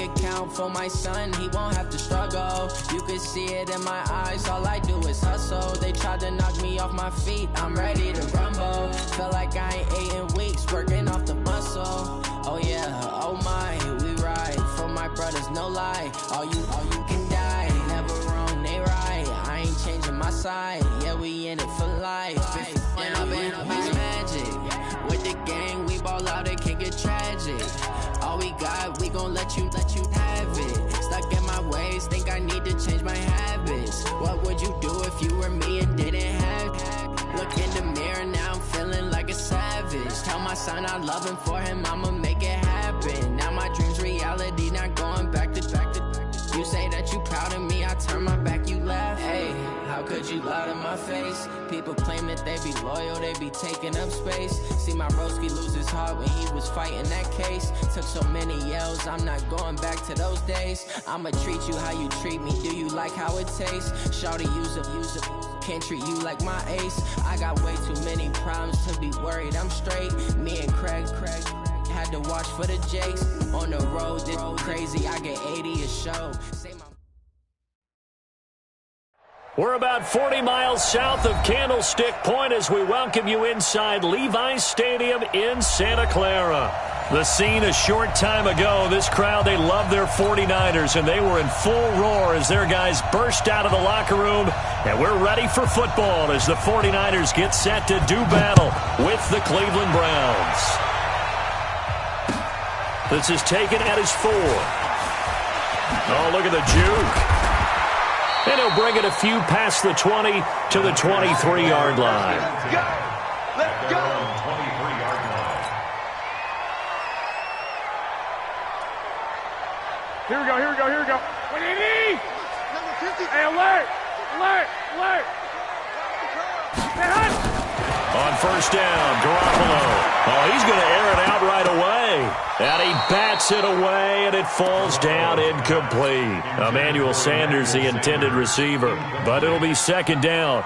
bank account for my son, he won't have to struggle. You can see it in my eyes, all I do is hustle. They tried to knock me off my feet, I'm ready to rumble. Feel like I ain't ate in weeks, working off the muscle. Oh yeah, oh my, we ride for my brothers, no lie. All you can die, never wrong, they right. I ain't changing my side, yeah, we in it for life. When I've been magic, with the gang, we ball out, it can get tragic. All we got, we gon' let you have it. Stuck in my ways, think I need to change my habits. What would you do if you were me and didn't have it? Look in the mirror, now I'm feeling like a savage. Tell my son I love him, for him I'ma make it happen. Now my dream's reality, not going back to. You say that you proud of me, I turn my back, you laugh. Hey, how could you lie to my face? People claim that they be loyal, they be taking up space. See my broski lose his heart when he was fighting that case. Took so many yells, I'm not going back to those days. I'ma treat you how you treat me, do you like how it tastes? Shawty, use it, can't treat you like my ace. I got way too many problems to be worried, I'm straight. Me and Craig had to watch for the Jakes. On the road, it's crazy, I get 80 a show. We're about 40 miles south of Candlestick Point as we welcome you inside Levi's Stadium in Santa Clara. The scene a short time ago, this crowd, they love their 49ers, and they were in full roar as their guys burst out of the locker room. And we're ready for football as the 49ers get set to do battle with the Cleveland Browns. This is taken at his 4. Oh, look at the juke. And he'll bring it a few past the 20 to the 23-yard line. Let's go! Let's go! 23-yard line. Here we go. What do you need? Hey, alert! On first down, Garoppolo. Oh, he's going to air it out right away. And he bats it away, and it falls down incomplete. Emmanuel Sanders, the intended receiver. But it'll be second down.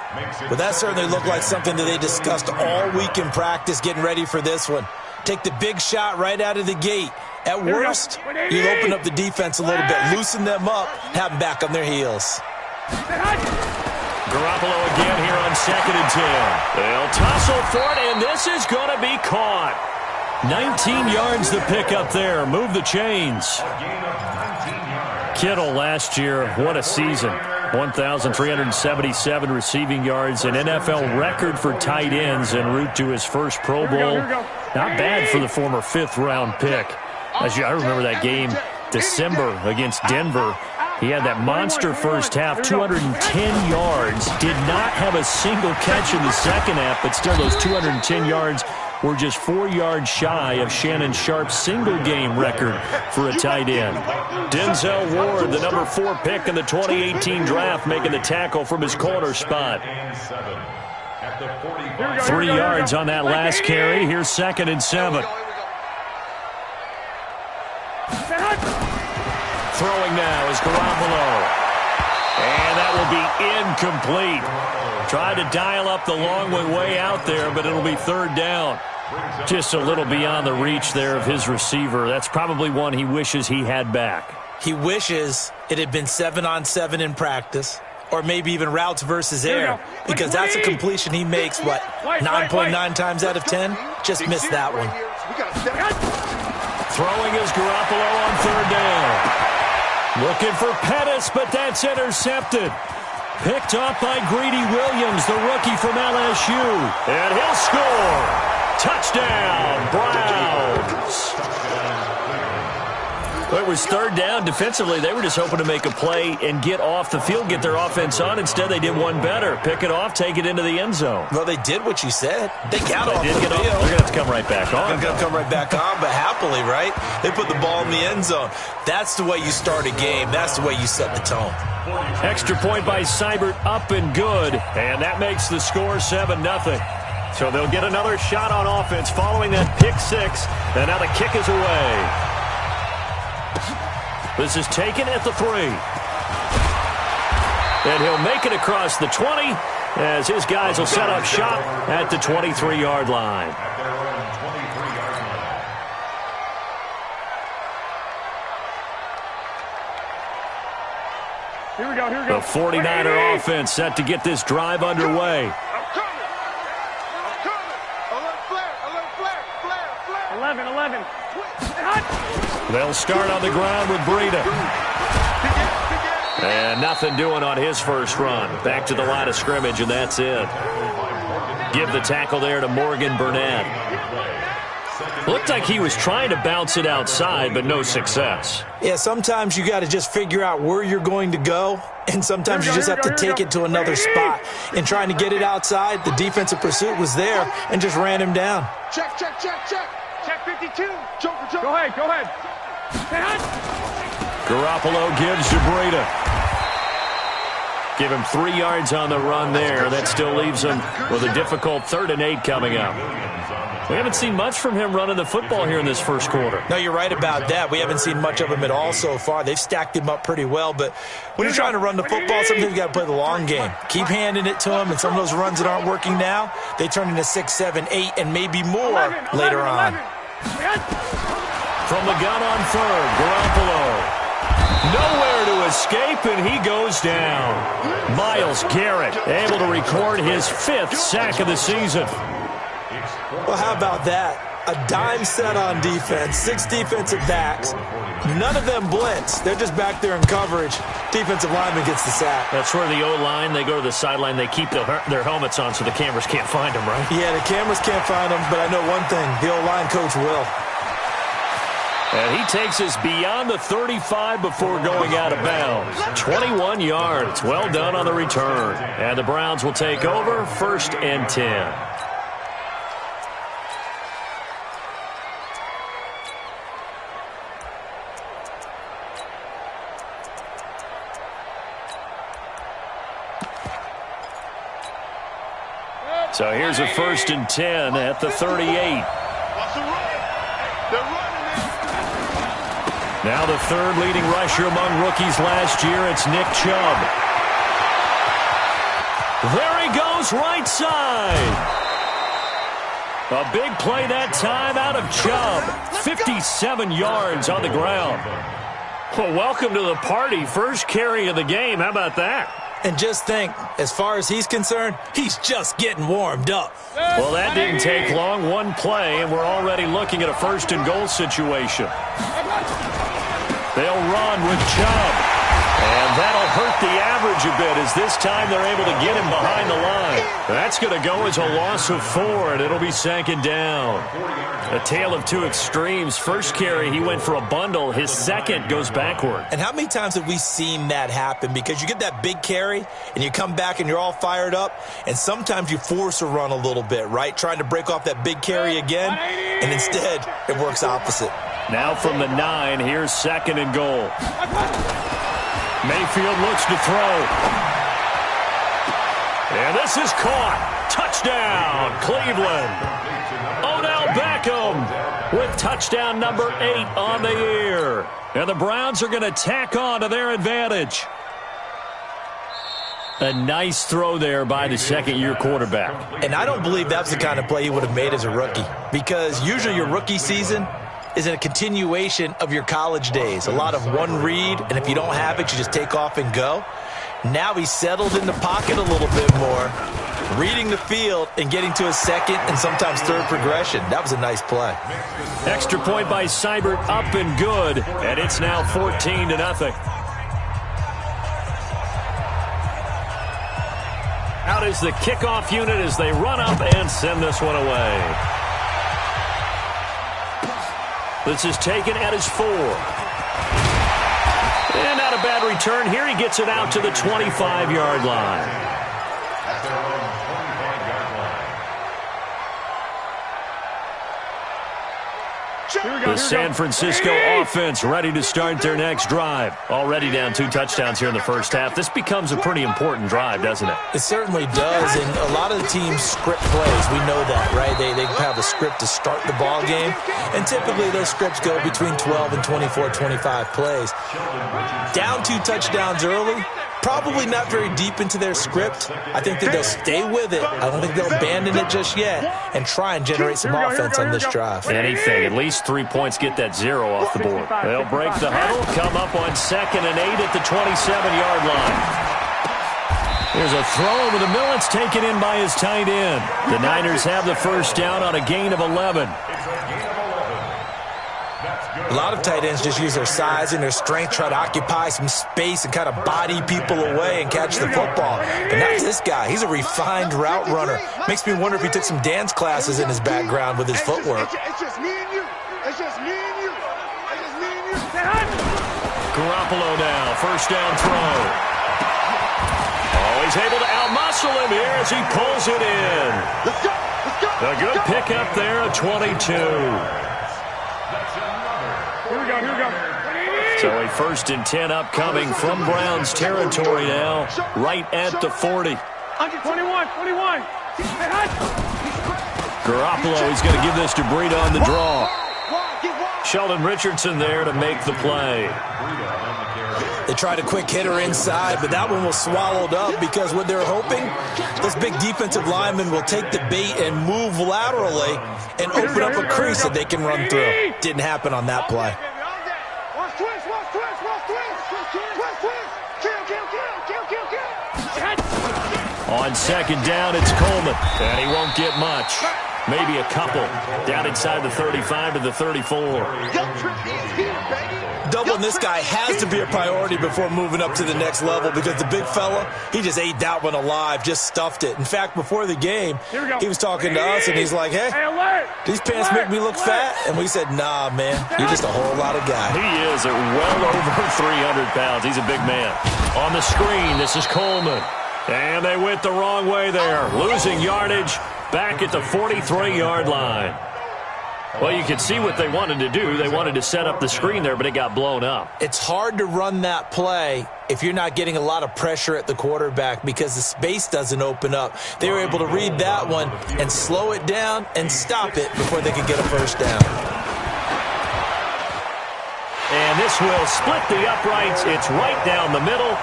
Well, that certainly looked like something that they discussed all week in practice, getting ready for this one. Take the big shot right out of the gate. At worst, you'll open up the defense a little bit, loosen them up, have them back on their heels. Garoppolo again here on 2nd and 10. They'll tussle for it, and this is going to be caught. 19 yards to pick up there. Move the chains. Kittle last year, what a season. 1,377 receiving yards, an NFL record for tight ends en route to his first Pro Bowl. Not bad for the former 5th-round pick. I remember that game, December against Denver. He had that monster first half, 210 yards. Did not have a single catch in the second half, but still those 210 yards were just 4 yards shy of Shannon Sharp's single-game record for a tight end. Denzel Ward, the number 4 pick in the 2018 draft, making the tackle from his corner spot. 3 yards on that last carry. Here's 2nd and 7. Throwing now is Garoppolo. And that will be incomplete. Tried to dial up the long way out there, but it'll be 3rd down. Just a little beyond the reach there of his receiver. That's probably one he wishes he had back. He wishes it had been 7-on-7 in practice, or maybe even routes versus air, because that's a completion he makes, 9.9 times out of 10? Just missed that one. Throwing is Garoppolo on 3rd down. Looking for Pettis, but that's intercepted. Picked up by Greedy Williams, the rookie from LSU. And he'll score. Touchdown, Browns. Well, it was 3rd down. Defensively, they were just hoping to make a play and get off the field, get their offense on. Instead, they did one better. Pick it off, take it into the end zone. Well, they did what you said. They got off the field. They're going to have to come right back on. They're going to come right back on, but happily, right? They put the ball in the end zone. That's the way you start a game. That's the way you set the tone. Extra point by Seibert, up and good. And that makes the score 7-0. So they'll get another shot on offense following that pick 6. And now the kick is away. This is taken at the 3. And he'll make it across the 20 as his guys will set up shop at the 23-yard line. Here we go, here we go. The 49er offense set to get this drive underway. I'm coming. 11. They'll start on the ground with Breida. And nothing doing on his first run. Back to the line of scrimmage, and that's it. Give the tackle there to Morgan Burnett. Looked like he was trying to bounce it outside, but no success. Yeah, sometimes you got to just figure out where you're going to go, and sometimes you just have to take it to another spot. In trying to get it outside, the defensive pursuit was there and just ran him down. Check. Check 52. Joker. Go ahead. Garoppolo gives to Breida. Give him 3 yards on the run there. That still leaves him with a difficult 3rd and 8 coming up. We haven't seen much from him running the football here in this first quarter. No, you're right about that. We haven't seen much of him at all so far. They've stacked him up pretty well, but when you're trying to run the football, sometimes you got to play the long game. Keep handing it to him, and some of those runs that aren't working now, they turn into 6, 7, 8, and maybe more later on. From the gun on 3rd, Garoppolo. Nowhere to escape, and he goes down. Myles Garrett able to record his 5th sack of the season. Well, how about that? A dime set on defense, 6 defensive backs. None of them blitz. They're just back there in coverage. Defensive lineman gets the sack. That's where the O-line, they go to the sideline, they keep their helmets on so the cameras can't find them, right? Yeah, the cameras can't find them, but I know one thing. The O-line coach will. And he takes us beyond the 35 before going out of bounds. 21 yards. Well done on the return. And the Browns will take over 1st and 10. So here's a 1st and 10 at the 38. Now the 3rd leading rusher among rookies last year, it's Nick Chubb. There he goes, right side. A big play that time out of Chubb. 57 yards on the ground. Well, welcome to the party. First carry of the game. How about that? And just think, as far as he's concerned, he's just getting warmed up. Well, that didn't take long. One play, and we're already looking at a 1st and goal situation. They'll run with Chubb. And that'll hurt the average a bit as this time they're able to get him behind the line. That's going to go as a loss of 4, and it'll be 2nd down. A tale of 2 extremes. First carry, he went for a bundle. His second goes backward. And how many times have we seen that happen? Because you get that big carry, and you come back and you're all fired up, and sometimes you force a run a little bit, right? Trying to break off that big carry again, and instead it works opposite. Now from the 9, here's 2nd and goal. Mayfield looks to throw. And this is caught. Touchdown, Cleveland. Odell Beckham with touchdown number 8 on the year. And the Browns are going to tack on to their advantage. A nice throw there by the 2nd-year quarterback. And I don't believe that's the kind of play he would have made as a rookie. Because usually your rookie season is a continuation of your college days. A lot of one read, and if you don't have it, you just take off and go. Now he's settled in the pocket a little bit more, reading the field and getting to his 2nd and sometimes 3rd progression. That was a nice play. Extra point by Seibert, up and good, and it's now 14-0. Out is the kickoff unit as they run up and send this one away. This is taken at his 4. And not a bad return here. He gets it out to the 25-yard line. The San Francisco offense ready to start their next drive. Already down 2 touchdowns here in the first half. This becomes a pretty important drive, doesn't it? It certainly does, and a lot of the teams script plays. We know that, right? They have a script to start the ball game, and typically those scripts go between 12 and 24, 25 plays. Down 2 touchdowns early, probably not very deep into their script. I think that they'll stay with it. I don't think they'll abandon it just yet and try and generate some offense on this drive. Anything, at least 3 points, get that 0 off the board. They'll break the huddle, come up on 2nd and 8 at the 27-yard line. There's a throw over the middle. It's taken in by his tight end. The Niners have the first down on a gain of 11. A lot of tight ends just use their size and their strength, try to occupy some space and kind of body people away and catch the football. But not this guy. He's a refined route runner. Makes me wonder if he took some dance classes in his background with his footwork. It's just me and you. It's just me and you. It's just me and you. Garoppolo now, first down throw. Oh, he's able to outmuscle him here as he pulls it in. Let's go. Let's go. A good pickup there at 22. Here we go. Here we go. So a 1st and 10 upcoming from Browns territory now, right at the 40. 21. Garoppolo, he's going to give this to Breida on the draw. Sheldon Richardson there to make the play. They tried a quick hitter inside, but that one was swallowed up because what they're hoping, those big defensive linemen will take the bait and move laterally and open up a crease that they can run through. Didn't happen on that play. On 2nd down, it's Coleman, and he won't get much. Maybe a couple. Down inside the 35 to the 34. Doubling this guy has to be a priority before moving up to the next level because the big fella, he just ate that one alive, just stuffed it. In fact, before the game, he was talking to us, and he's like, hey, these pants make me look fat. And we said, nah, man, you're just a whole lot of guy. He is at well over 300 pounds. He's a big man. On the screen, this is Coleman. And they went the wrong way there, losing yardage back at the 43-yard line. Well, you can see what they wanted to do. They wanted to set up the screen there, but it got blown up. It's hard to run that play if you're not getting a lot of pressure at the quarterback because the space doesn't open up. They were able to read that one and slow it down and stop it before they could get a first down. And this will split the uprights. It's right down the middle.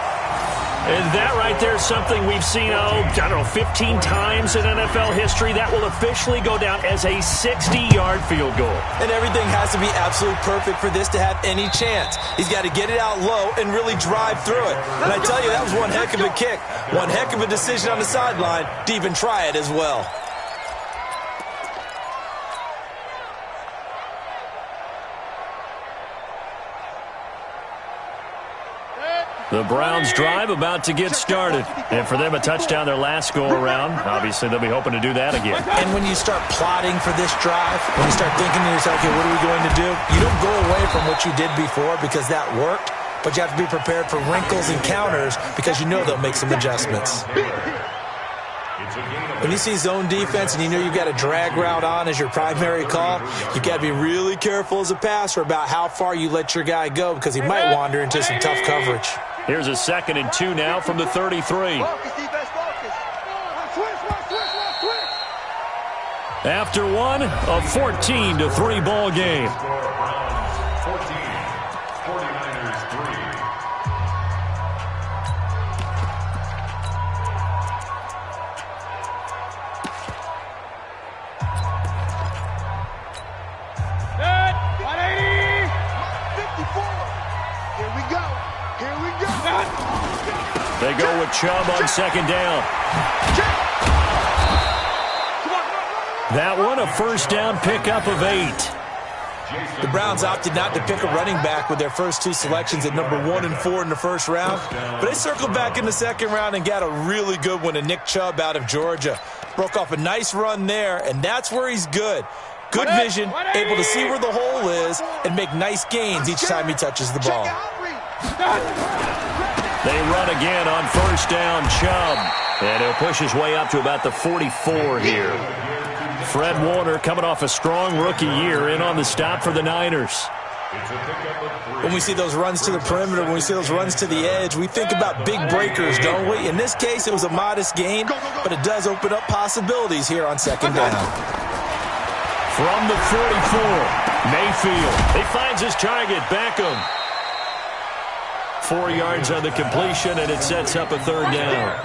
And that right there is something we've seen, 15 times in NFL history. That will officially go down as a 60-yard field goal. And everything has to be absolutely perfect for this to have any chance. He's got to get it out low and really drive through it. And I tell you, that was one heck of a kick. One heck of a decision on the sideline to even try it as well. The Browns drive about to get started. And for them, a touchdown their last go-around. Obviously, they'll be hoping to do that again. And when you start plotting for this drive, when you start thinking to yourself, okay, what are we going to do? You don't go away from what you did before because that worked, but you have to be prepared for wrinkles and counters because you know they'll make some adjustments. When you see zone defense and you know you've got a drag route on as your primary call, you've got to be really careful as a passer about how far you let your guy go because he might wander into some tough coverage. Here's a 2nd and 2 now from the 33. After one, a 14-3 ball game. 49ers 3. Good. 180. 54. Here we go. Here we go. They go with Chubb on 2nd down. That one, a first down pickup of 8. The Browns opted not to pick a running back with their first 2 selections at number 1 and 4 in the first round. But they circled back in the 2nd round and got a really good one in Nick Chubb out of Georgia. Broke off a nice run there, and that's where he's good. Good vision, able to see where the hole is, and make nice gains each time he touches the ball. They run again on first down, Chubb. And he'll push his way up to about the 44 here. Fred Warner coming off a strong rookie year in on the stop for the Niners. When we see those runs to the perimeter, when we see those runs to the edge, we think about big breakers, don't we? In this case, it was a modest gain, but it does open up possibilities here on 2nd down. From the 44, Mayfield. He finds his target, Beckham. 4 yards on the completion, and it sets up a third down.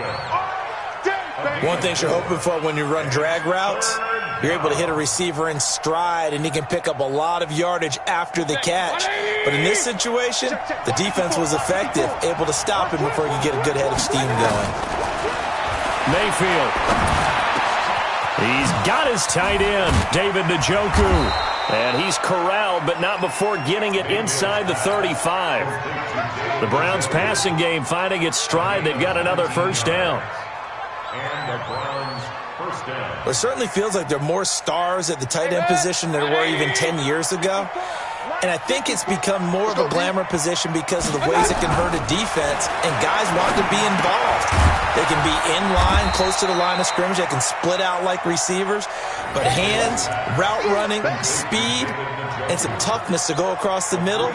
One thing you're hoping for when you run drag routes, you're able to hit a receiver in stride, and he can pick up a lot of yardage after the catch. But in this situation, the defense was effective, able to stop him before he could get a good head of steam going. Mayfield. He's got his tight end, David Njoku. And he's corralled, but not before getting it inside the 35. The Browns' passing game finding its stride. They've got another first down. And the Browns' first down. It certainly feels like there are more stars at the tight end position than there were even 10 years ago. And I think it's become more of a glamour position because of the ways it can hurt a defense, and guys want to be involved. They can be in line, close to the line of scrimmage. They can split out like receivers. But hands, route running, speed, and some toughness to go across the middle,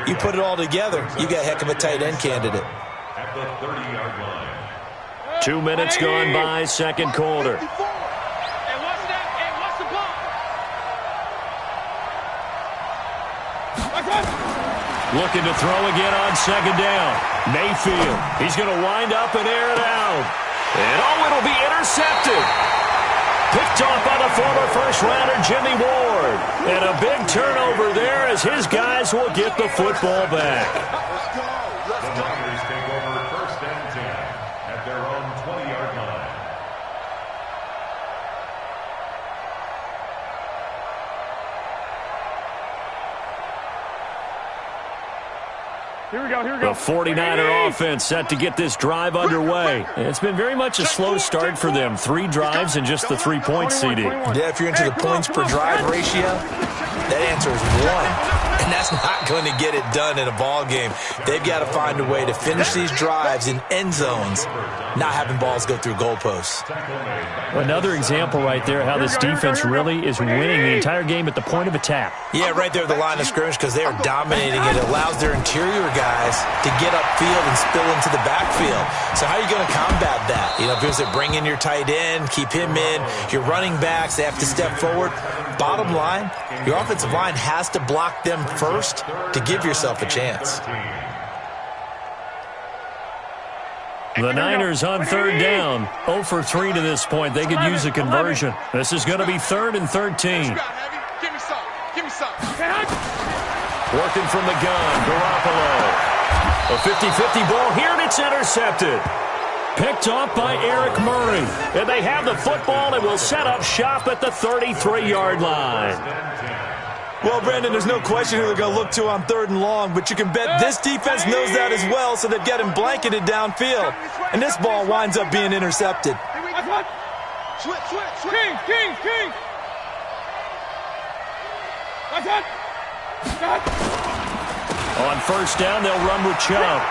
you put it all together, you got a heck of a tight end candidate. At the 30-yard line. 2 minutes gone by, second quarter. Looking to throw again on second down. Mayfield. He's going to wind up and air it out. And it'll be intercepted. Picked off by the former first-rounder Jimmy Ward. And a big turnover there as his guys will get the football back. The Niners take over first and 10 at their own 20-yard line. Here we go, here we go. The 49er offense set to get this drive underway. It's been very much a slow start for them. 3 drives and just the 3-point CD. Yeah, if you're into the points per drive ratio, that answer is 1. And that's not going to get it done in a ball game. They've got to find a way to finish these drives in end zones, not having balls go through goalposts. Another example right there how this defense really is winning the entire game at the point of attack. Yeah, right there at the line of scrimmage because they are dominating it. It allows their interior guys to get upfield and spill into the backfield. So how are you going to combat that? You know, because they bring in your tight end, keep him in. Your running backs, they have to step forward. Bottom line, your offensive line has to block them first to give yourself a chance. The Niners on third down, 0 for 3 to this point. They could use a conversion. This is going to be 3rd and 13. Working from the gun, Garoppolo. A 50-50 ball here, and it's intercepted. Picked off by Eric Murray. And they have the football and will set up shop at the 33-yard line. Well, Brandon, there's no question who they're going to look to on 3rd and long, but you can bet this defense knows that as well, so they've got him blanketed downfield. And this ball winds up being intercepted. King. On first down, they'll run with Chubb.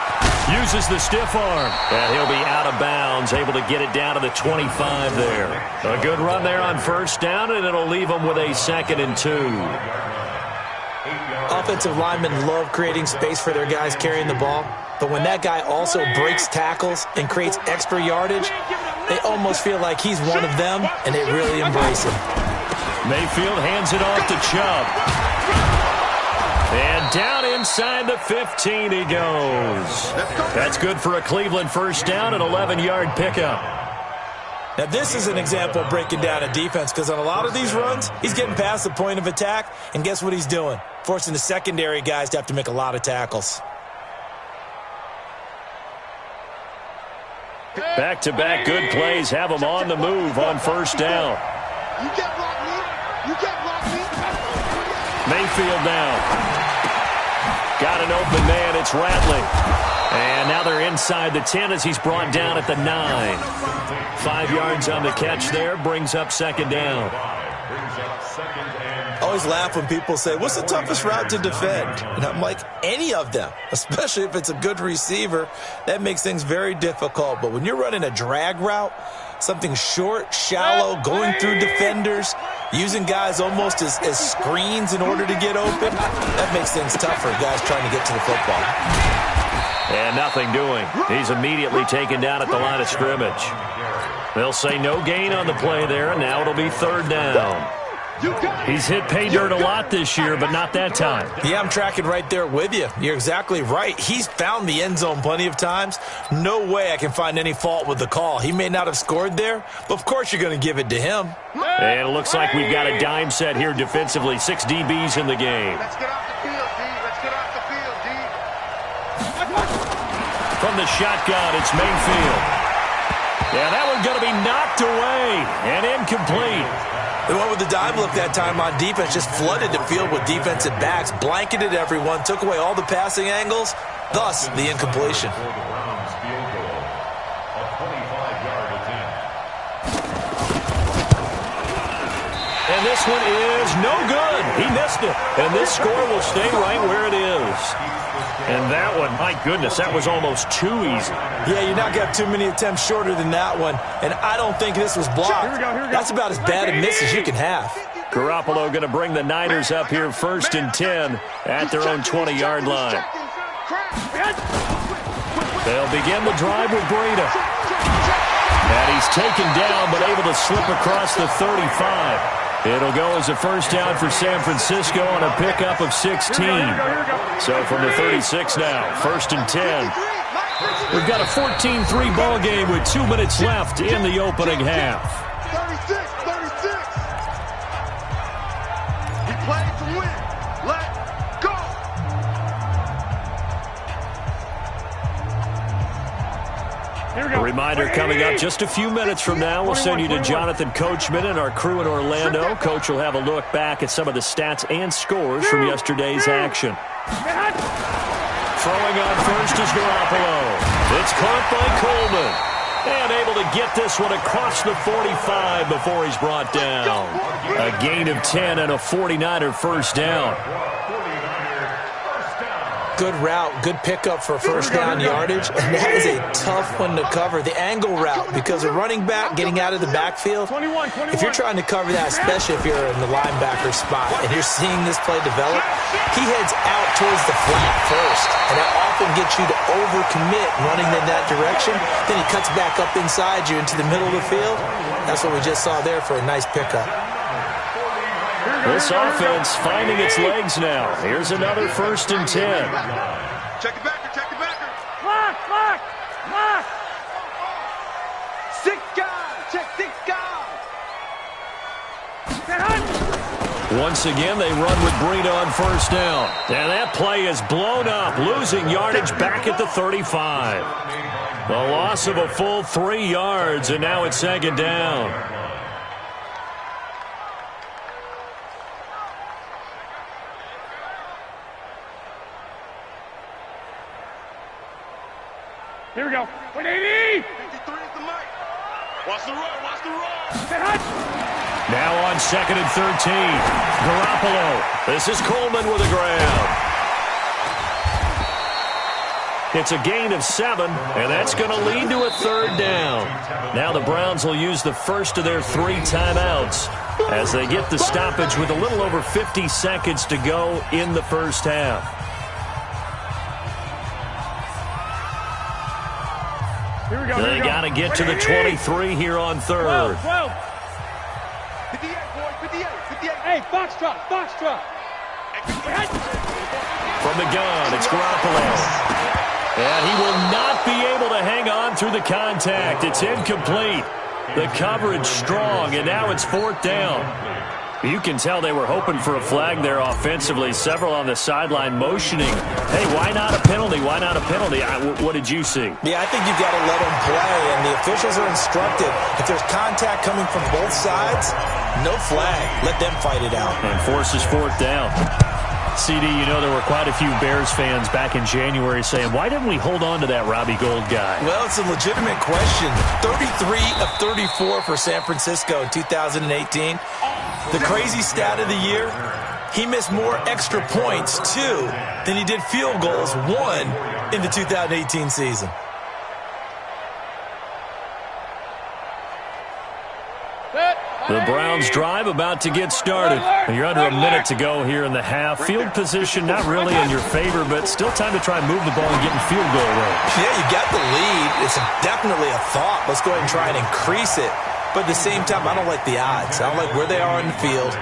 Uses the stiff arm. And he'll be out of bounds, able to get it down to the 25 there. A good run there on first down, and it'll leave them with a 2nd and 2. Offensive linemen love creating space for their guys carrying the ball, but when that guy also breaks tackles and creates extra yardage, they almost feel like he's one of them, and they really embrace him. Mayfield hands it off to Chubb. And down inside the 15 he goes. That's good for a Cleveland first down, an 11-yard pickup. Now, this is an example of breaking down a defense because on a lot of these runs, he's getting past the point of attack, and guess what he's doing? Forcing the secondary guys to have to make a lot of tackles. Back-to-back good plays have them on the move on first down. You can't block me. You can't block me. Mayfield now. Got an open man. It's Rattling. And now they're inside the 10 as he's brought down at the 9. 5 yards on the catch there. Brings up second down. I always laugh when people say, what's the toughest route to defend? And I'm like, any of them, especially if it's a good receiver. That makes things very difficult. But when you're running a drag route, something short, shallow, going through defenders, using guys almost as screens in order to get open, that makes things tougher, guys trying to get to the football. And nothing doing. He's immediately taken down at the line of scrimmage. They'll say no gain on the play there, and now it'll be 3rd down. He's hit pay dirt a lot this year, but not that time. Yeah, I'm tracking right there with you. You're exactly right. He's found the end zone plenty of times. No way I can find any fault with the call. He may not have scored there, but of course you're going to give it to him. And it looks like we've got a dime set here defensively. 6 DBs in the game. Let's get off the field, D. Let's get off the field, D. From the shotgun, it's Mayfield. Yeah, that one's going to be knocked away and incomplete. They went with the dime look that time on defense, just flooded the field with defensive backs, blanketed everyone, took away all the passing angles, thus the incompletion. For the Browns field goal, a 25-yard attempt. And this one is no good. He missed it. And this score will stay right where it is. And that one, my goodness, that was almost too easy. Yeah, you're not got too many attempts shorter than that one, and I don't think this was blocked. Here we go. That's about as bad a miss as you can have. Garoppolo going to bring the Niners up here 1st and 10 at their own 20-yard line. They'll begin the drive with Breida. And he's taken down, but able to slip across the 35. It'll go as a first down for San Francisco on a pickup of 16. So from the 36 now, 1st and 10. We've got a 14-3 ball game with 2 minutes left in the opening half. 36. We played to win. Let's go. A reminder coming up just a few minutes from now. We'll send you to Jonathan Coachman and our crew in Orlando. Coach will have a look back at some of the stats and scores from yesterday's action. Throwing on first is Garoppolo. It's caught by Coleman. And able to get this one across the 45 before he's brought down. A gain of 10 and a 49er first down. Good route, good pickup for first down yardage, and that is a tough one to cover. The angle route, because a running back getting out of the backfield, if you're trying to cover that, especially if you're in the linebacker spot, and you're seeing this play develop, he heads out towards the flat first, and that often gets you to overcommit running in that direction. Then he cuts back up inside you into the middle of the field. That's what we just saw there for a nice pickup. This offense finding its legs now. Here's another 1st and 10. Check the backer. Lock. Six guys. Check 6 guys. Once again, they run with Breida on first down. And that play is blown up, losing yardage back at the 35. The loss of a full 3 yards, and now it's 2nd down. Here we go. 180. 53 is the mic. Watch the run. Now on 2nd and 13. Garoppolo. This is Coleman with a grab. It's a gain of 7, and that's going to lead to a 3rd down. Now the Browns will use the first of their 3 timeouts as they get the stoppage with a little over 50 seconds to go in the first half. They got to get to the 23 here on 3rd. 12. 58, boys. 58. Hey, Foxtrot. From the gun, it's Garoppolo. And he will not be able to hang on through the contact. It's incomplete. The coverage strong, and now it's 4th down. You can tell they were hoping for a flag there offensively. Several on the sideline motioning. Hey, why not a penalty? Why not a penalty? What did you see? Yeah, I think you've got to let them play, and the officials are instructed. If there's contact coming from both sides, no flag. Let them fight it out. And forces 4th down. CD, you know there were quite a few Bears fans back in January saying, why didn't we hold on to that Robbie Gould guy? Well, it's a legitimate question. 33 of 34 for San Francisco in 2018. The crazy stat of the year, he missed more extra points, 2, than he did field goals, 1, in the 2018 season. The Browns drive about to get started. You're under a minute to go here in the half. Field position not really in your favor, but still time to try and move the ball and get in field goal range. Yeah, you got the lead. It's definitely a thought. Let's go ahead and try and increase it. But at the same time, I don't like the odds. I don't like where they are in the field.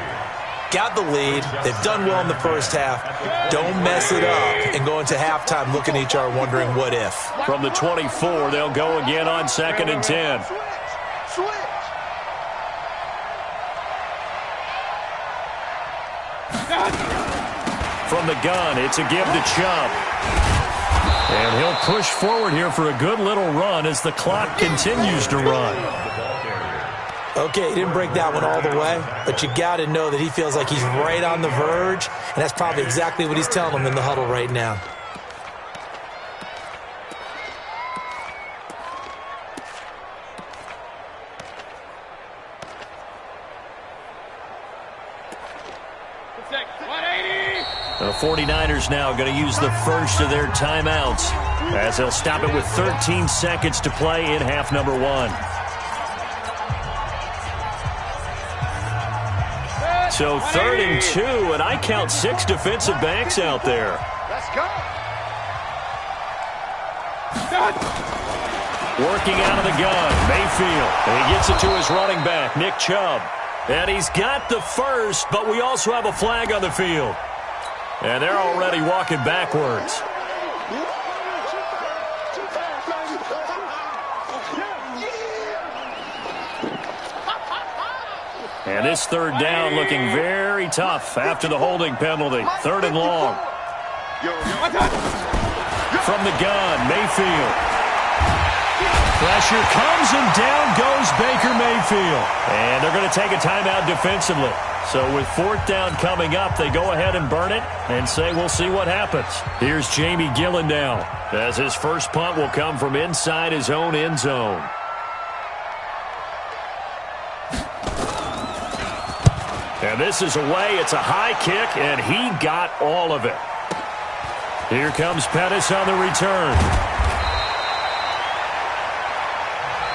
got the lead. They've done well in the first half. Don't mess it up and go into halftime looking at each other wondering what if. From the 24, they'll go again on 2nd and 10. Switch. From the gun, it's a give to Chubb. And he'll push forward here for a good little run as the clock continues to run. Okay, he didn't break that one all the way, but you got to know that he feels like he's right on the verge, and that's probably exactly what he's telling them in the huddle right now. The 49ers now going to use the first of their timeouts as they'll stop it with 13 seconds to play in half number 1. So 3rd and 2, and I count 6 defensive backs out there. Let's go. Working out of the gun, Mayfield. And he gets it to his running back, Nick Chubb. And he's got the first, but we also have a flag on the field. And they're already walking backwards. And this 3rd down looking very tough after the holding penalty. 3rd and long. From the gun, Mayfield. Pressure comes and down goes Baker Mayfield. And they're going to take a timeout defensively. So with 4th down coming up, they go ahead and burn it and say we'll see what happens. Here's Jamie Gillen now as his first punt will come from inside his own end zone. And this is away. It's a high kick, and he got all of it. Here comes Pettis on the return.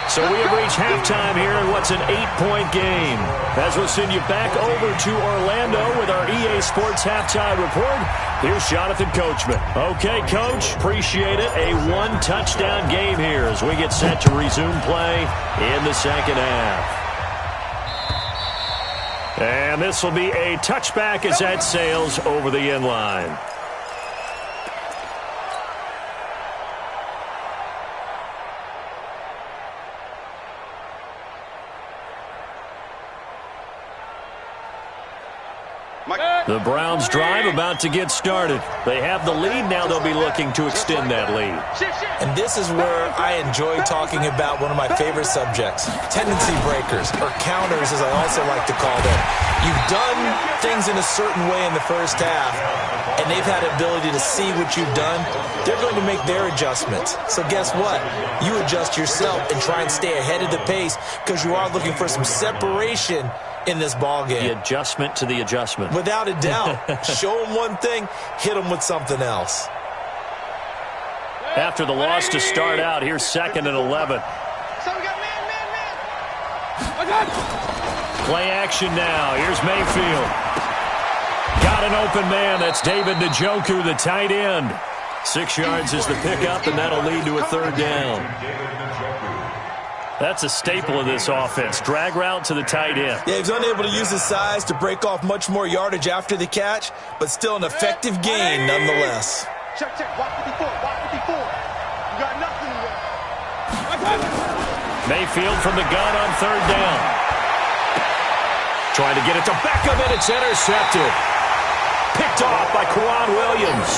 So we have reached halftime here in what's an 8-point game. As we'll send you back over to Orlando with our EA Sports Halftime Report, here's Jonathan Coachman. Okay, Coach, appreciate it. A 1-touchdown game here as we get set to resume play in the second half. And this will be a touchback as that sails over the end line. The Browns drive about to get started. They have the lead. Now they'll be looking to extend that lead. And this is where I enjoy talking about one of my favorite subjects, tendency breakers, or counters as I also like to call them. You've done things in a certain way in the first half, and they've had the ability to see what you've done. They're going to make their adjustments. So guess what? You adjust yourself and try and stay ahead of the pace because you are looking for some separation in this ball game. The adjustment to the adjustment. Without a doubt. Show them one thing, hit them with something else. After the loss to start out, here's 2nd and 11. Play action now. Here's Mayfield. Got an open man. That's David Njoku, the tight end. 6 yards is the pickup, and that'll lead to a 3rd down. That's a staple of this offense. Drag route to the tight end. Yeah, he's unable to use his size to break off much more yardage after the catch, but still an effective gain nonetheless. Check. Watch 54. You got nothing there. Mayfield from the gun on 3rd down. Trying to get it to Beckham, and it's intercepted. Picked off by Kwan Williams.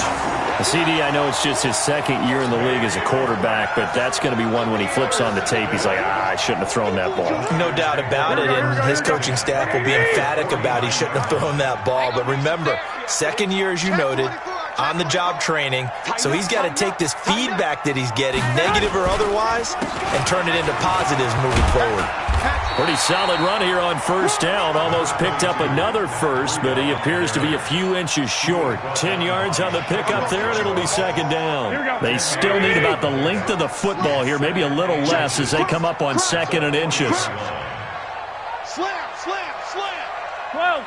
CD, I know it's just his 2nd year in the league as a quarterback, but that's going to be one when he flips on the tape, he's like, I shouldn't have thrown that ball. No doubt about it, and his coaching staff will be emphatic about he shouldn't have thrown that ball. But remember, 2nd year, as you noted, on-the-job training, so he's got to take this feedback that he's getting, negative or otherwise, and turn it into positives moving forward. Pretty solid run here on 1st down. Almost picked up another first, but he appears to be a few inches short. 10 yards on the pickup there, and it'll be 2nd down. They still need about the length of the football here, maybe a little less as they come up on 2nd and inches. Slam. 12.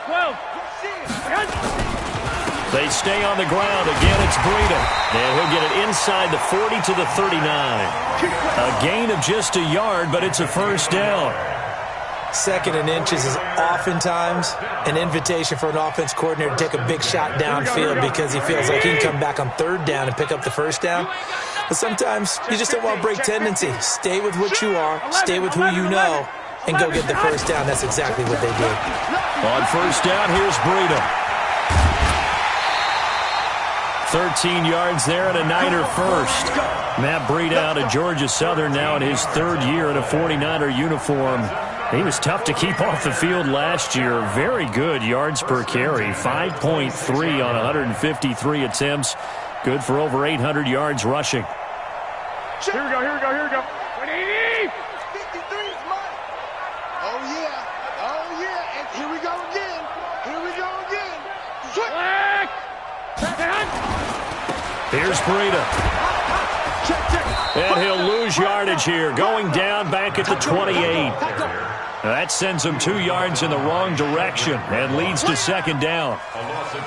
They stay on the ground. Again, it's Breida. And he'll get it inside the 40 to the 39. A gain of just a yard, but it's a 1st down. 2nd and inches is oftentimes an invitation for an offense coordinator to take a big shot downfield because he feels like he can come back on 3rd down and pick up the 1st down. But sometimes you just don't want to break tendency. Stay with what you are, stay with who you know, and go get the 1st down. That's exactly what they did. On 1st down, here's Breida. 13 yards there and a Niner first. Matt Breida out of Georgia Southern now in his 3rd year in a 49er uniform. He was tough to keep off the field last year. Very good yards per carry. 5.3 on 153 attempts. Good for over 800 yards rushing. Here we go, here we go, here we go. 180! 53 is mine. Oh, yeah. Oh, yeah. And here we go again. Here we go again. Switch. Here's Breida. And he'll lose yardage here. Going down back at the 28. That sends him 2 yards in the wrong direction and leads to 2nd down.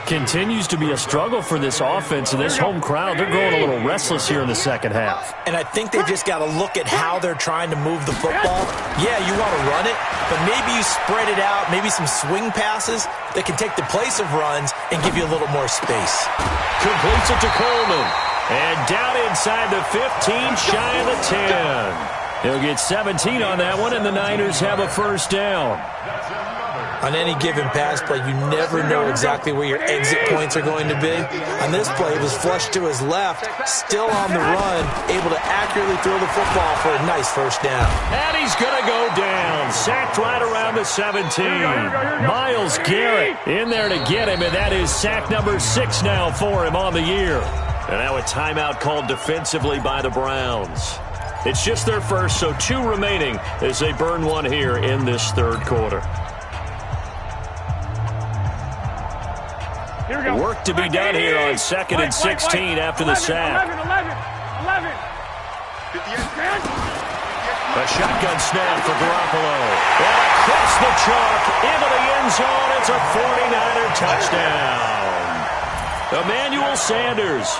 Continues to be a struggle for this offense and this home crowd. They're growing a little restless here in the 2nd half. And I think they've just got to look at how they're trying to move the football. Yeah, you want to run it, but maybe you spread it out, maybe some swing passes that can take the place of runs and give you a little more space. Completes it to Coleman. And down inside the 15, shy of the 10. He'll get 17 on that one, and the Niners have a 1st down. On any given pass play, you never know exactly where your exit points are going to be. On this play, it was flushed to his left, still on the run, able to accurately throw the football for a nice 1st down. And he's going to go down. Sacked right around the 17. Myles Garrett in there to get him, and that is sack number 6 now for him on the year. And now a timeout called defensively by the Browns. It's just their first, so 2 remaining as they burn one here in this 3rd quarter. Here we go. Work to be done here on 2nd and 16 after the sack. 11. A shotgun snap for Garoppolo. And across the chalk into the end zone. It's a 49er touchdown. Emmanuel Sanders.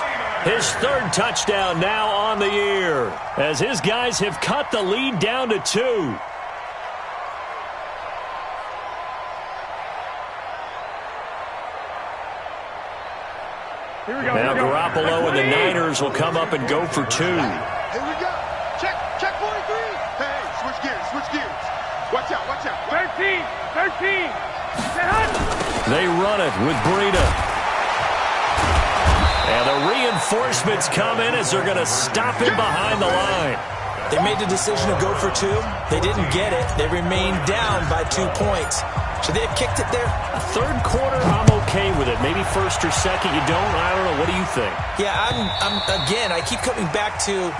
His 3rd touchdown now on the year as his guys have cut the lead down to 2. Here we go. Now Garoppolo and the Niners will come up and go for 2. Here we go. Check 43. Hey, switch gears. Watch out. 13. They run it with Breida. And the reinforcements come in as they're going to stop him behind the line. They made the decision to go for 2. They didn't get it. They remained down by 2 points. Should they have kicked it there? 3rd quarter, I'm okay with it. Maybe 1st or 2nd, you don't. I don't know. What do you think? Yeah, again, I keep coming back to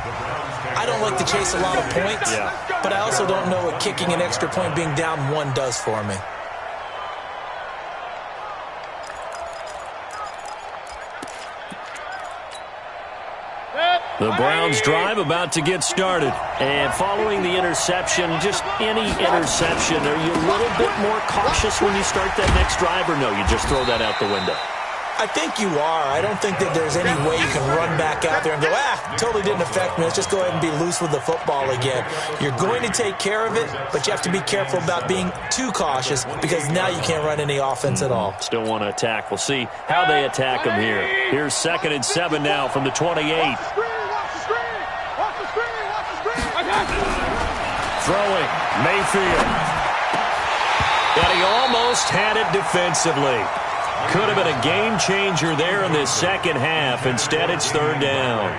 I don't like to chase a lot of points, but I also don't know what kicking an extra point being down 1 does for me. The Browns drive about to get started. And following the interception, just any interception, are you a little bit more cautious when you start that next drive, or no, you just throw that out the window? I think you are. I don't think that there's any way you can run back out there and go, totally didn't affect me. Let's just go ahead and be loose with the football again. You're going to take care of it, but you have to be careful about being too cautious because now you can't run any offense at all. Still want to attack. We'll see how they attack them here. Here's 2nd and 7 now from the 28. Throwing, Mayfield. And he almost had it defensively. Could have been a game changer there in this 2nd half. Instead, it's 3rd down.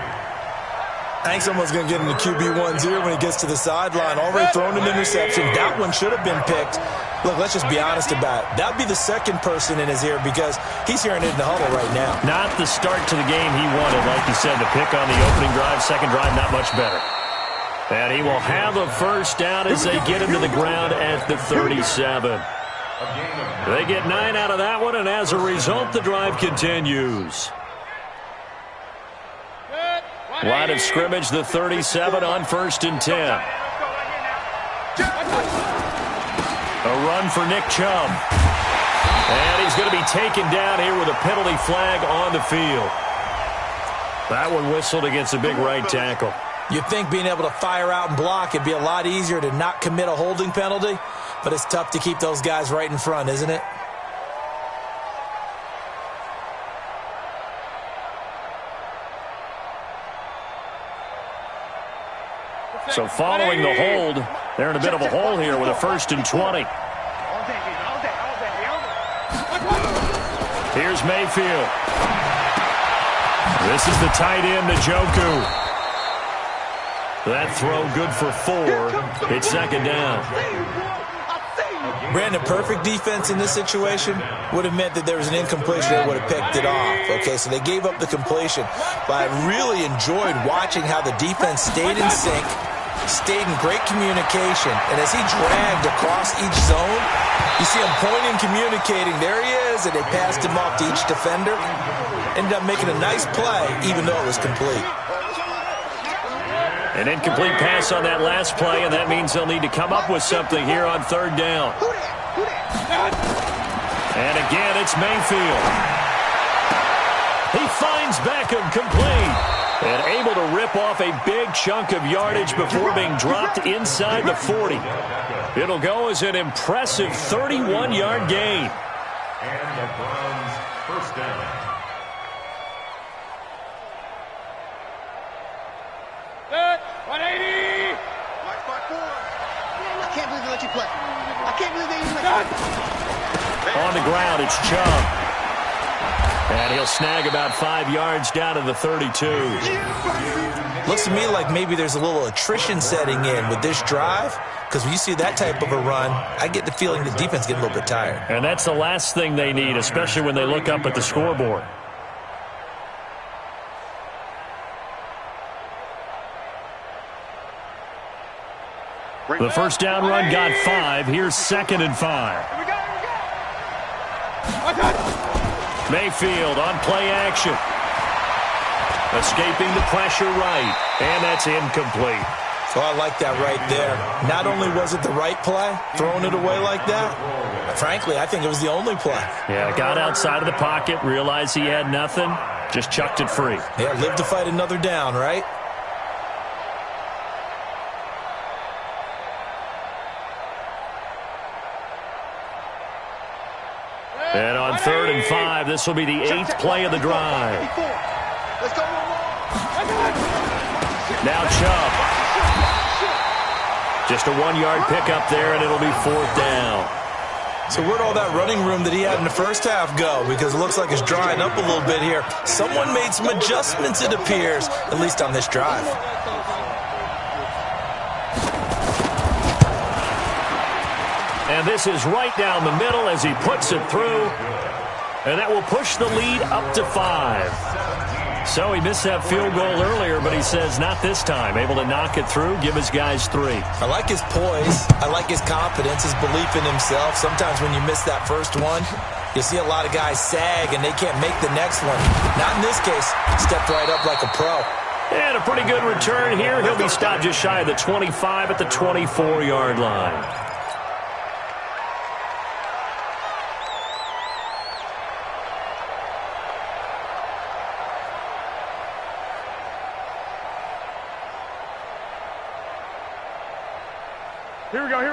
I think someone's going to get into QB1's ear when he gets to the sideline. Already thrown an interception. That one should have been picked. Look, let's just be honest about it. That would be the 2nd person in his ear because he's hearing it in the huddle right now. Not the start to the game he wanted, like you said, to pick on the opening drive. 2nd drive, not much better. And he will have a 1st down as they get him to the ground at the 37. They get 9 out of that one, and as a result, the drive continues. Line of scrimmage, the 37 on 1st and 10. A run for Nick Chubb. And he's going to be taken down here with a penalty flag on the field. That one whistled against a big right tackle. You'd think being able to fire out and block, it'd be a lot easier to not commit a holding penalty, but it's tough to keep those guys right in front, isn't it? So following the hold, they're in a bit of a hole here with a 1st and 20. Here's Mayfield. This is the tight end, Njoku. That throw good for 4. It's 2nd down. Brandon, perfect defense in this situation would have meant that there was an incompletion that would have picked it off. Okay, so they gave up the completion. But I really enjoyed watching how the defense stayed in sync, stayed in great communication, and as he dragged across each zone, you see him pointing, communicating. There he is, and they passed him off to each defender. Ended up making a nice play, even though it was complete. An incomplete pass on that last play, and that means they'll need to come up with something here on 3rd down. And again, it's Mayfield. He finds Beckham complete. And able to rip off a big chunk of yardage before being dropped inside the 40. It'll go as an impressive 31-yard gain. And the Browns' 1st down. Set, 180. I can't believe they let you play. I can't believe they even let you play. On the ground, it's Chubb. And he'll snag about 5 yards down to the 32. Looks to me like maybe there's a little attrition setting in with this drive, because when you see that type of a run, I get the feeling the defense getting a little bit tired. And that's the last thing they need, especially when they look up at the scoreboard. The 1st down run got 5. Here's 2nd and 5. Mayfield on play action. Escaping the pressure right. And that's incomplete. So I like that right there. Not only was it the right play, throwing it away like that, frankly, I think it was the only play. Yeah, got outside of the pocket, realized he had nothing, just chucked it free. Yeah, live to fight another down, right? And on 3rd and 5, this will be the 8th play of the drive. Let's go. Now Chubb. Just a 1-yard pickup there, and it'll be 4th down. So where'd all that running room that he had in the first half go? Because it looks like it's drying up a little bit here. Someone made some adjustments, it appears, at least on this drive. And this is right down the middle as he puts it through. And that will push the lead up to 5. So he missed that field goal earlier, but he says not this time. Able to knock it through, give his guys 3. I like his poise. I like his confidence, his belief in himself. Sometimes when you miss that first one, you see a lot of guys sag and they can't make the next one. Not in this case. Stepped right up like a pro. And a pretty good return here. He'll be stopped just shy of the 25 at the 24-yard line.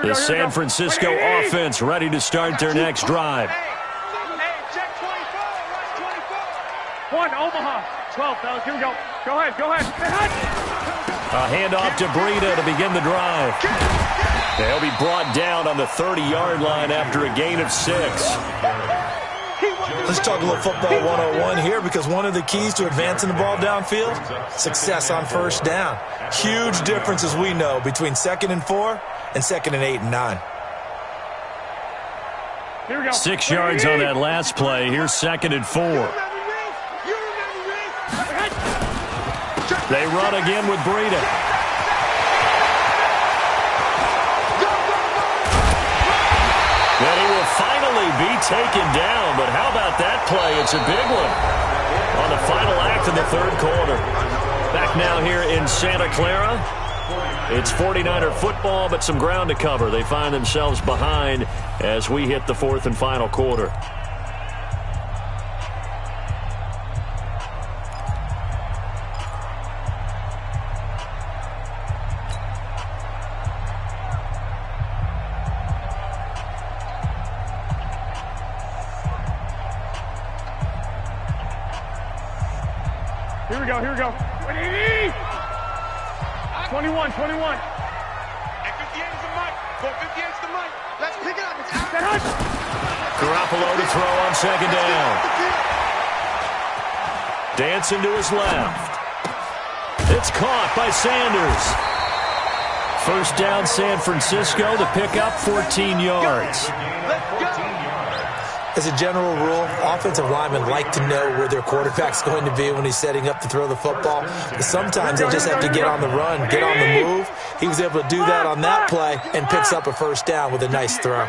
The San Francisco offense ready to start their next drive. Check 24, right 24. 1, Omaha. 12, fellas, here we go. Go ahead. A handoff to Breida to begin the drive. They'll be brought down on the 30-yard line after a gain of 6. Let's talk a little football 101 here, because one of the keys to advancing the ball downfield, success on 1st down. Huge difference, as we know, between 2nd and 4 and 2nd and 8 and 9. Here we go. 6 yards on that last play. Here's 2nd and 4. They run again with Breida. Then he will finally be taken down, but how about that play? It's a big one on the final act of the 3rd quarter. Back now here in Santa Clara. It's 49er football, but some ground to cover. They find themselves behind as we hit the 4th and final quarter. we go. 21. And 58 is the mic. 58 is the mic. Let's pick it up. It's out. Garoppolo to throw on second down. Dancing to his left. It's caught by Sanders. First down, San Francisco to pick up 14 yards. As a general rule, offensive linemen like to know where their quarterback's going to be when he's setting up to throw the football. But sometimes they just have to get on the run, get on the move. He was able to do that on that play and picks up a first down with a nice throw.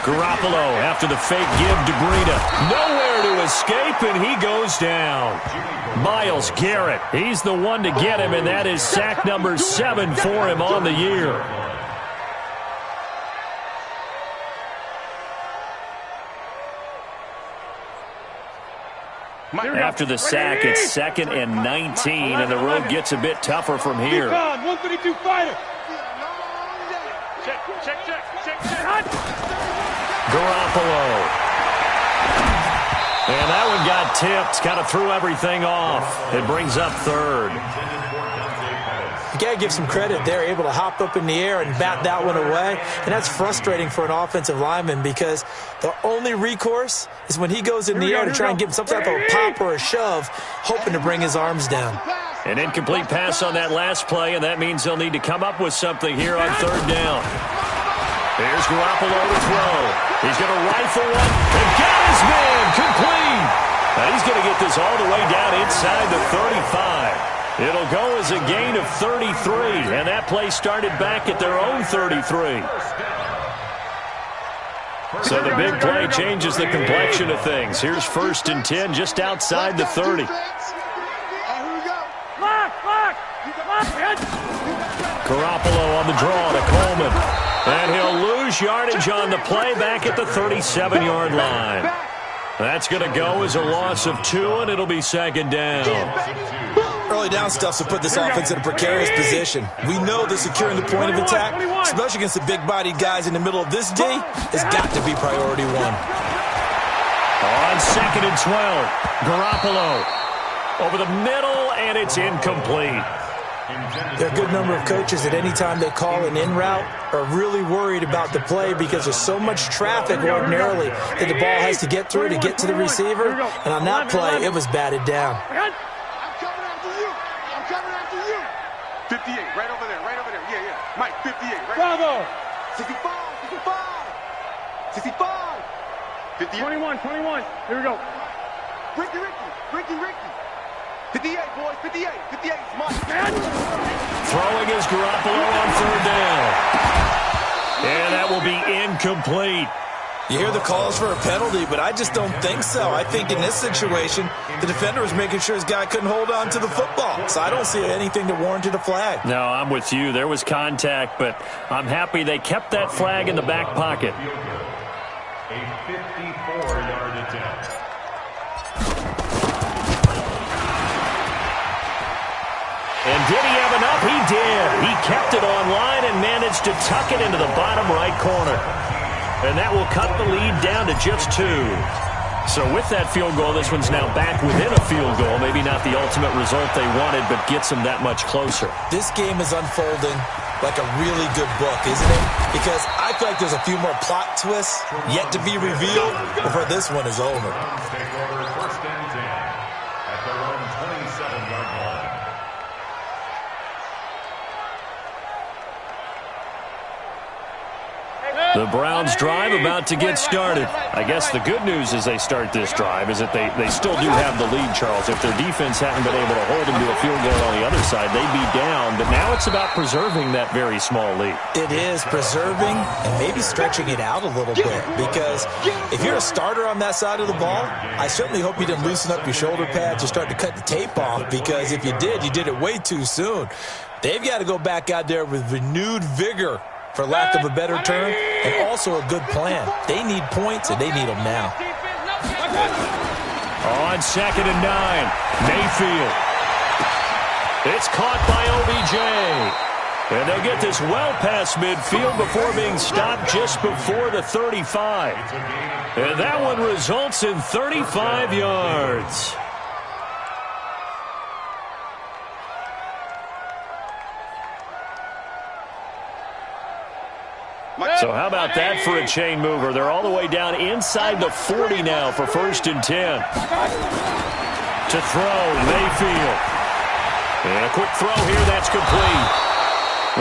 Garoppolo after the fake give to Breida. Nowhere to escape, and he goes down. Myles Garrett, he's the one to get him, and that is sack number 7 for him on the year. After the sack, it's 2nd and 19, and the road gets a bit tougher from here. 132 fighter. Check. Garoppolo. And that one got tipped, kind of threw everything off. It brings up 3rd. You got to give some credit. They're able to hop up in the air and bat that one away. And that's frustrating for an offensive lineman because the only recourse is when he goes in the air to try and get some type of a pop or a shove, hoping to bring his arms down. An incomplete pass on that last play, and that means they'll need to come up with something here on 3rd down. Here's Garoppolo to throw. He's going to rifle one and got his man complete. Now he's going to get this all the way down inside the 35. It'll go as a gain of 33, and that play started back at their own 33. So the big play changes the complexion of things. Here's 1st and 10 just outside the 30. Garoppolo on the draw to Coleman. And he'll lose yardage on the play back at the 37-yard line. That's going to go as a loss of 2, and it'll be 2nd down. Early down stuff to put this offense in a precarious position. We know that securing the point of attack, especially against the big-bodied guys in the middle of this D, has got to be priority 1. On 2nd and 12, Garoppolo over the middle, and it's incomplete. There are a good number of coaches that any time they call an in route are really worried about the play because there's so much traffic ordinarily that the ball has to get through to get to the receiver. And on that play, it was batted down. I'm coming after you. 58, right over there. Yeah. Mike, 58, right? Bravo. 65. 58. 21. Here we go. Ricky. 58, boys. 58 is Mike. Throwing is Garoppolo on 3rd down. And that will be incomplete. You hear the calls for a penalty, but I just don't think so. I think in this situation, the defender was making sure his guy couldn't hold on to the football. So I don't see anything that warranted a flag. No, I'm with you. There was contact, but I'm happy they kept that flag in the back pocket. A 54-yard attempt. And did he have enough? He did. He kept it online and managed to tuck it into the bottom right corner. And that will cut the lead down to just 2. So with that field goal, this one's now back within a field goal. Maybe not the ultimate result they wanted, but gets them that much closer. This game is unfolding like a really good book, isn't it? Because I feel like there's a few more plot twists yet to be revealed before this one is over. Take over 1st and 10 at their own 27-yard line. The Browns drive about to get started. I guess the good news as they start this drive is that they still do have the lead, Charles. If their defense hadn't been able to hold them to a field goal on the other side, they'd be down. But now it's about preserving that very small lead. It is preserving and maybe stretching it out a little bit because if you're a starter on that side of the ball, I certainly hope you didn't loosen up your shoulder pads or start to cut the tape off because if you did it way too soon. They've got to go back out there with renewed vigor, for lack of a better term, and also a good plan. They need points, and they need them now. On 2nd and 9, Mayfield. It's caught by OBJ. And they'll get this well past midfield before being stopped just before the 35. And that one results in 35 yards. So how about that for a chain mover? They're all the way down inside the 40 now for 1st and 10. To throw, Mayfield. And a quick throw here, that's complete.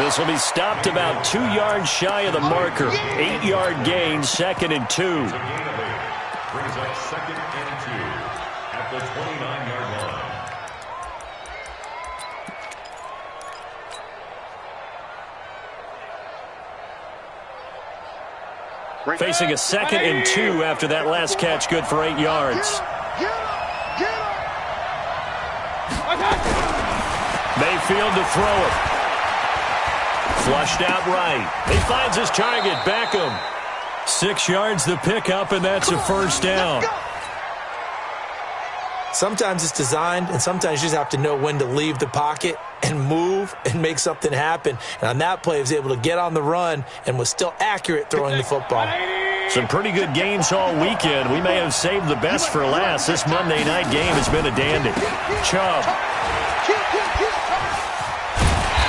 This will be stopped about 2 yards shy of the marker. 8-yard gain, 2nd and 2. Brings up 2nd and 2 at the 29-yard line. Facing a 2nd and 2 after that last catch, good for 8 yards. Mayfield to throw it. Flushed out right. He finds his target, Beckham. 6 yards the pickup, and that's a 1st down. Sometimes it's designed, and sometimes you just have to know when to leave the pocket and move and make something happen. And on that play, he was able to get on the run and was still accurate throwing the football. Some pretty good games all weekend. We may have saved the best for last. This Monday night game has been a dandy. Chubb.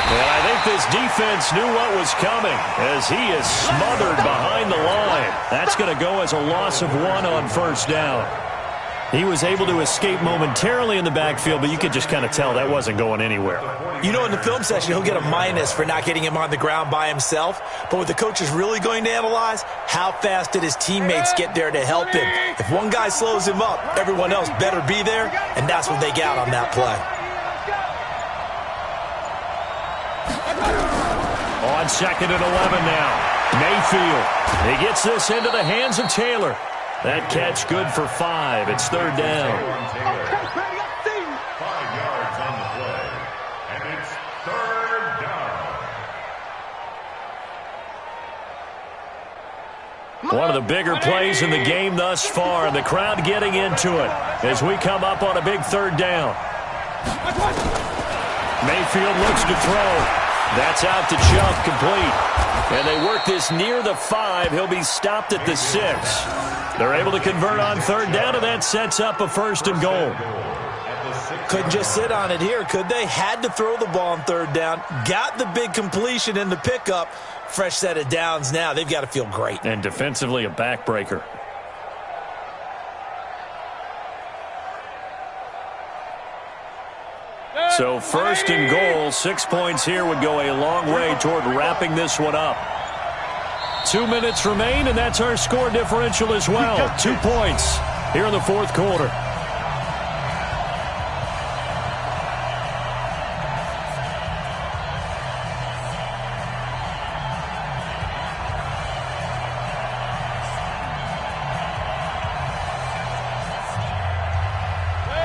And I think this defense knew what was coming as he is smothered behind the line. That's going to go as a loss of 1 on 1st down. He was able to escape momentarily in the backfield, but you could just kind of tell that wasn't going anywhere. You know, in the film session, he'll get a minus for not getting him on the ground by himself. But what the coach is really going to analyze, how fast did his teammates get there to help him? If one guy slows him up, everyone else better be there, and that's what they got on that play. On 2nd and 11 now. Mayfield. He gets this into the hands of Taylor. That catch good for 5. It's 3rd down. 5 yards on the play. And it's 3rd down. One of the bigger plays in the game thus far, and the crowd getting into it as we come up on a big 3rd down. Mayfield looks to throw. That's out to Chubb, complete. And they work this near the 5. He'll be stopped at the 6. They're able to convert on 3rd down, and that sets up a 1st and goal. Couldn't just sit on it here, could they? Had to throw the ball on 3rd down. Got the big completion in the pickup. Fresh set of downs now. They've got to feel great. And defensively, a backbreaker. So 1st and goal, 6 points here would go a long way toward wrapping this one up. 2 minutes remain, and that's our score differential as well. 2 points here in the 4th quarter.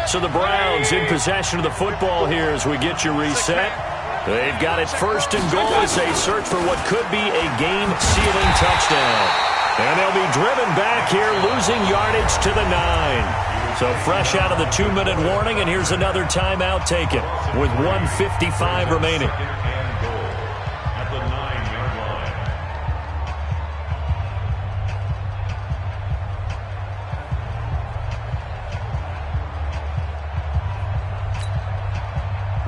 So the Browns in possession of the football here as we get you reset. They've got it 1st and goal as they search for what could be a game-sealing touchdown. And they'll be driven back here, losing yardage to the 9. So fresh out of the 2-minute warning, and here's another timeout taken with 1:55 remaining. At the 9-yard line.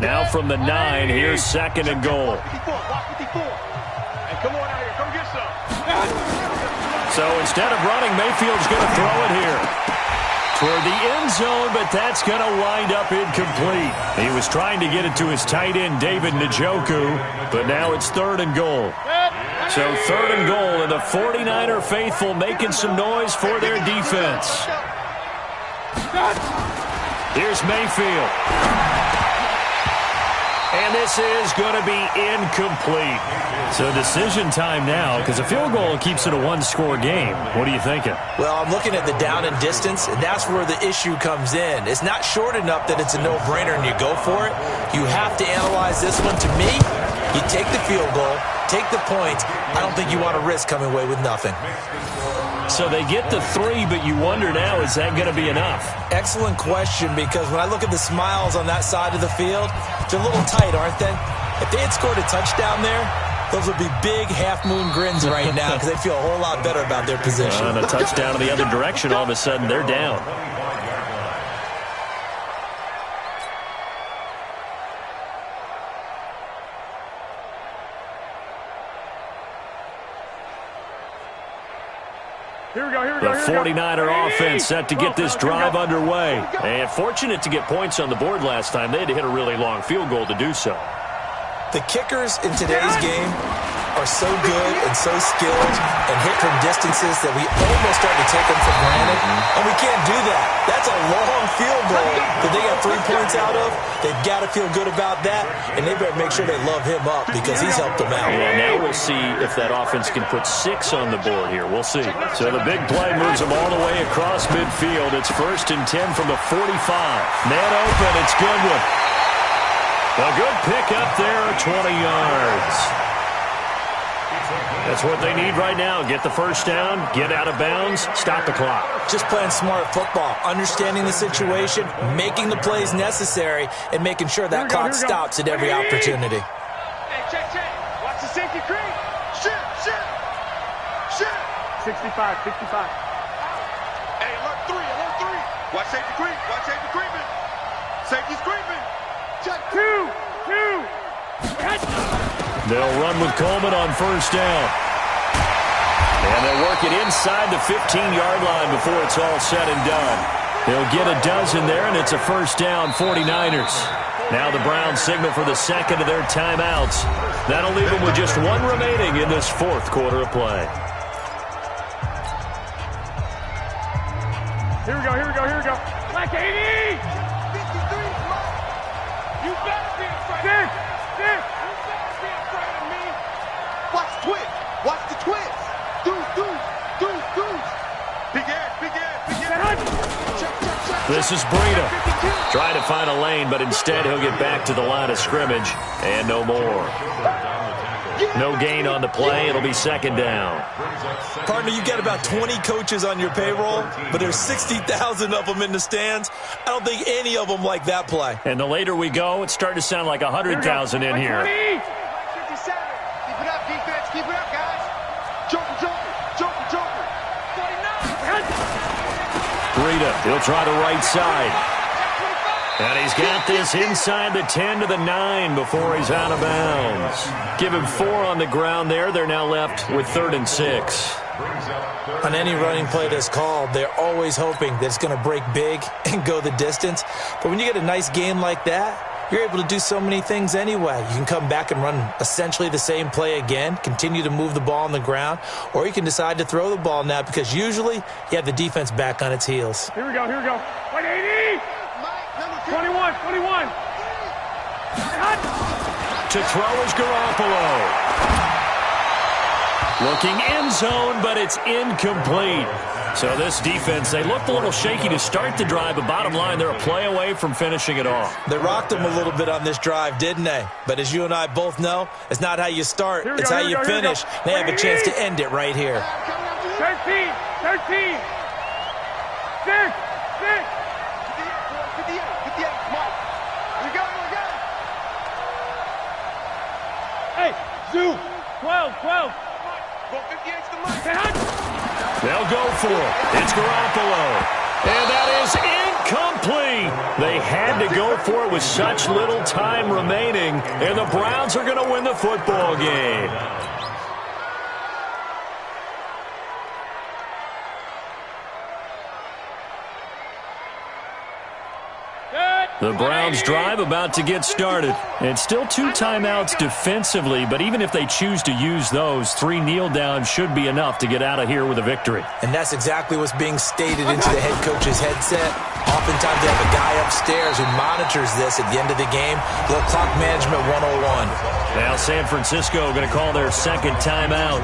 Now from the 9, here's 2nd and goal. So instead of running, Mayfield's going to throw it here toward the end zone, but that's going to wind up incomplete. He was trying to get it to his tight end, David Njoku, but now it's 3rd and goal. So 3rd and goal, and the 49er faithful making some noise for their defense. Here's Mayfield. And this is going to be incomplete. So decision time now, because a field goal keeps it a 1-score game. What are you thinking? Well, I'm looking at the down and distance, and that's where the issue comes in. It's not short enough that it's a no-brainer and you go for it. You have to analyze this one. To me, you take the field goal, take the points. I don't think you want to risk coming away with nothing. So they get the 3, but you wonder now, is that going to be enough? Excellent question, because when I look at the smiles on that side of the field, they're a little tight, aren't they? If they had scored a touchdown there, those would be big half-moon grins right now because they feel a whole lot better about their position. And a touchdown in the other direction, all of a sudden they're down. The 49er offense set to get this drive underway. And fortunate to get points on the board last time. They had to hit a really long field goal to do so. The kickers in today's game are so good and so skilled and hit from distances that we almost start to take them for granted. And we can't do that. That's a long field goal that they got 3 points out of. They've got to feel good about that, and they better make sure they love him up because he's helped them out. Yeah, now we'll see if that offense can put 6 on the board here. We'll see. So the big play moves them all the way across midfield. It's 1st and 10 from the 45. Man open, it's Goodwin. A good pick up there, 20 yards. That's what they need right now. Get the first down, get out of bounds, stop the clock. Just playing smart football, understanding the situation, making the plays necessary, and making sure that clock stops at every opportunity. Hey, check. Watch the safety creep. Shit. 65. Hey, alert 3. Watch safety creep. Creeping. Safety's creeping. Check 2. They'll run with Coleman on first down. And they'll work it inside the 15-yard line before it's all said and done. They'll get a dozen there, and it's a first down, 49ers. Now the Browns signal for the second of their timeouts. That'll leave them with just 1 remaining in this 4th quarter of play. Here we go. Black 80! 53, you better be afraid. Dick! Watch the twist. Deuce. Big air. Check. This is Breida. Trying to find a lane, but instead he'll get back to the line of scrimmage. And no more. No gain on the play. It'll be 2nd down. Partner, you got about 20 coaches on your payroll, but there's 60,000 of them in the stands. I don't think any of them like that play. And the later we go, it's starting to sound like 100,000 in here. 20. Keep it up, guys. Joker. 49. Breida, he'll try the right side. And he's got this inside the 10 to the 9 before he's out of bounds. Give him 4 on the ground there. They're now left with 3rd and 6. On any running play that's called, they're always hoping that it's going to break big and go the distance. But when you get a nice game like that, you're able to do so many things anyway. You can come back and run essentially the same play again, continue to move the ball on the ground, or you can decide to throw the ball now because usually you have the defense back on its heels. Here we go. 180! 21! To throw is Garoppolo. Looking end zone, but it's incomplete. So this defense, they looked a little shaky to start the drive, but bottom line, they're a play away from finishing it off. They rocked them a little bit on this drive, didn't they? But as you and I both know, it's not how you start, it's how you finish. They have a chance to end it right here. 13! 58! Mike. We got it. Hey, Zoo! 12! Go 58 to the Mike. They'll go for it. It's Garoppolo. And that is incomplete. They had to go for it with such little time remaining, and the Browns are going to win the football game. The Browns drive about to get started. It's still 2 timeouts defensively, but even if they choose to use those, 3 kneel downs should be enough to get out of here with a victory. And that's exactly what's being stated into the head coach's headset. Oftentimes they have a guy upstairs who monitors this at the end of the game. Little clock management 101. Now San Francisco going to call their 2nd timeout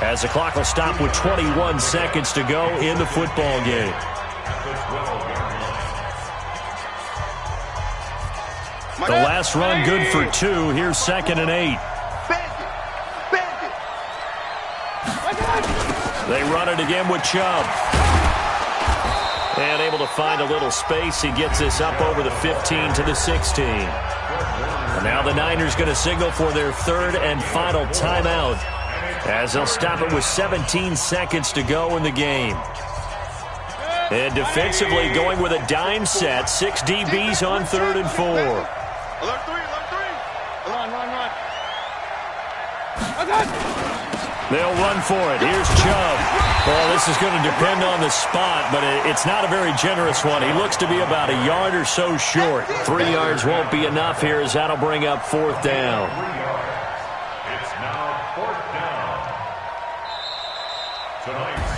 as the clock will stop with 21 seconds to go in the football game. The last run good for 2. Here's 2nd and 8. They run it again with Chubb. And able to find a little space. He gets this up over the 15 to the 16. And now the Niners going to signal for their 3rd and final timeout as they'll stop it with 17 seconds to go in the game. And defensively going with a dime set. 6 DBs on 3rd and 4. Alert 3. Run. They'll run for it. Here's Chubb. Well, this is going to depend on the spot, but it's not a very generous one. He looks to be about a yard or so short. 3 yards won't be enough here as that'll bring up 4th down. It's now 4th down. Tonight's